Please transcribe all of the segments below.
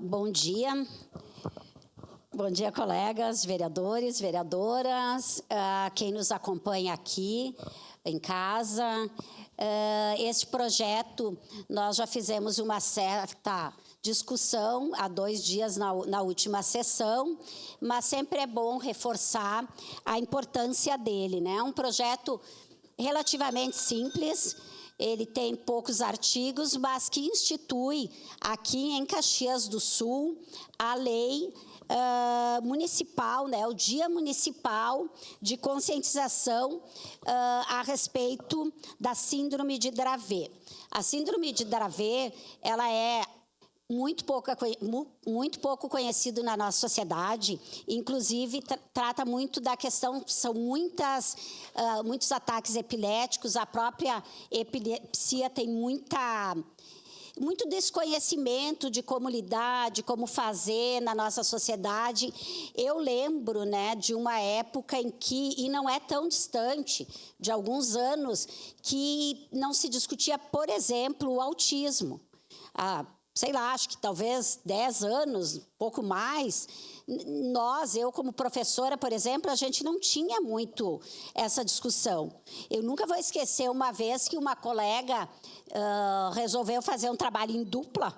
Bom dia. Bom dia, colegas, vereadores, vereadoras, quem nos acompanha aqui em casa. Este projeto, nós já fizemos uma certa discussão há 2 dias na última sessão, mas sempre é bom reforçar a importância dele, né? É um projeto relativamente simples. Ele tem poucos artigos, mas que institui aqui em Caxias do Sul a lei municipal, né, o Dia Municipal de Conscientização a respeito da Síndrome de Dravet. A Síndrome de Dravet, ela é muito pouco conhecido na nossa sociedade, inclusive trata muito da questão, são muitos ataques epiléticos, a própria epilepsia tem muito desconhecimento de como lidar, de como fazer na nossa sociedade. Eu lembro, né, de uma época em que, e não é tão distante, de alguns anos, que não se discutia, por exemplo, o autismo. Sei lá, acho que talvez 10 anos, pouco mais, eu como professora, por exemplo, a gente não tinha muito essa discussão. Eu nunca vou esquecer uma vez que uma colega resolveu fazer um trabalho em dupla,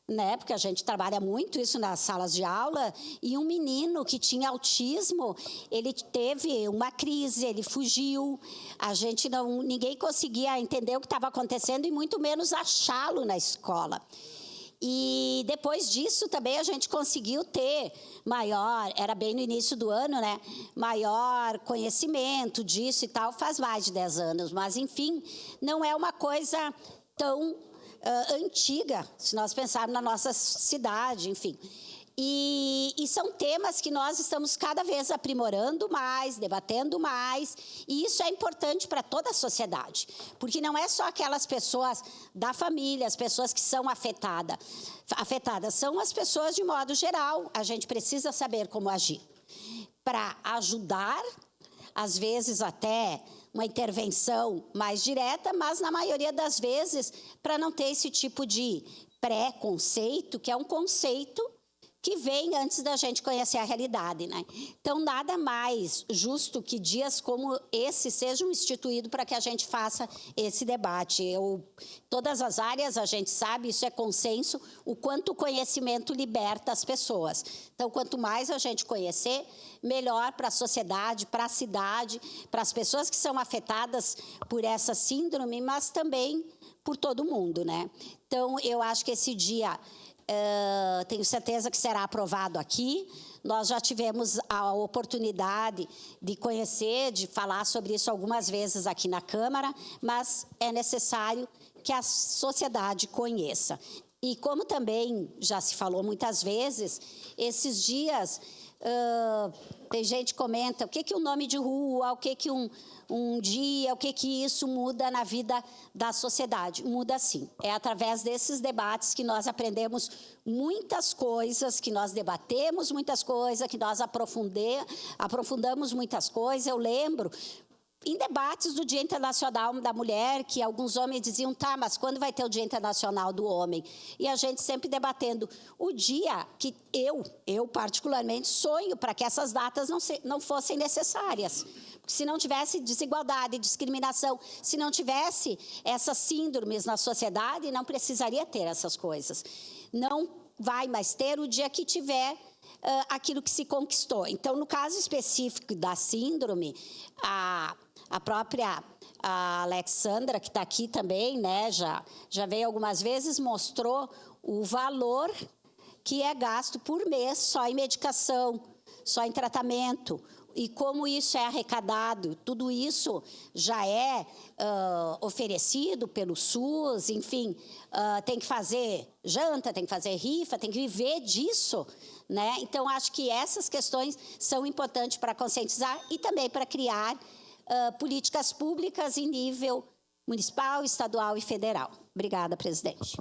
né? Porque a gente trabalha muito isso nas salas de aula, e um menino que tinha autismo, ele teve uma crise, ele fugiu, ninguém conseguia entender o que estava acontecendo e muito menos achá-lo na escola. E depois disso também a gente conseguiu ter era bem no início do ano, né? Maior conhecimento disso e tal, faz mais de 10 anos. Mas, enfim, não é uma coisa tão antiga, se nós pensarmos na nossa cidade, enfim. E são temas que nós estamos cada vez aprimorando mais, debatendo mais, e isso é importante para toda a sociedade, porque não é só aquelas pessoas da família, as pessoas que são afetadas, são as pessoas de modo geral. A gente precisa saber como agir para ajudar, às vezes até uma intervenção mais direta, mas na maioria das vezes para não ter esse tipo de preconceito, que é um conceito que vem antes da gente conhecer a realidade, né? Então, nada mais justo que dias como esse sejam instituídos para que a gente faça esse debate. Todas as áreas, a gente sabe, isso é consenso, o quanto o conhecimento liberta as pessoas. Então, quanto mais a gente conhecer, melhor para a sociedade, para a cidade, para as pessoas que são afetadas por essa síndrome, mas também por todo mundo, né? Então, eu acho que esse dia tenho certeza que será aprovado aqui. Nós já tivemos a oportunidade de conhecer, de falar sobre isso algumas vezes aqui na Câmara, mas é necessário que a sociedade conheça. E como também já se falou muitas vezes, esses dias tem gente que comenta o que o nome de rua, o que um dia, o que isso muda na vida da sociedade. Muda sim. É através desses debates que nós aprendemos muitas coisas, que nós debatemos muitas coisas, que nós aprofundamos muitas coisas. Eu lembro, em debates do Dia Internacional da Mulher, que alguns homens diziam, tá, mas quando vai ter o Dia Internacional do Homem? E a gente sempre debatendo o dia que eu particularmente sonho para que essas datas não fossem necessárias. Porque se não tivesse desigualdade, discriminação, se não tivesse essas síndromes na sociedade, não precisaria ter essas coisas. Não vai mais ter o dia que tiver aquilo que se conquistou. Então, no caso específico da síndrome, a própria Alexandra, que está aqui também, né, já veio algumas vezes, mostrou o valor que é gasto por mês só em medicação, só em tratamento, e como isso é arrecadado. Tudo isso já é oferecido pelo SUS, enfim, tem que fazer janta, tem que fazer rifa, tem que viver disso, né? Então, acho que essas questões são importantes para conscientizar e também para criar políticas públicas em nível municipal, estadual e federal. Obrigada, presidente.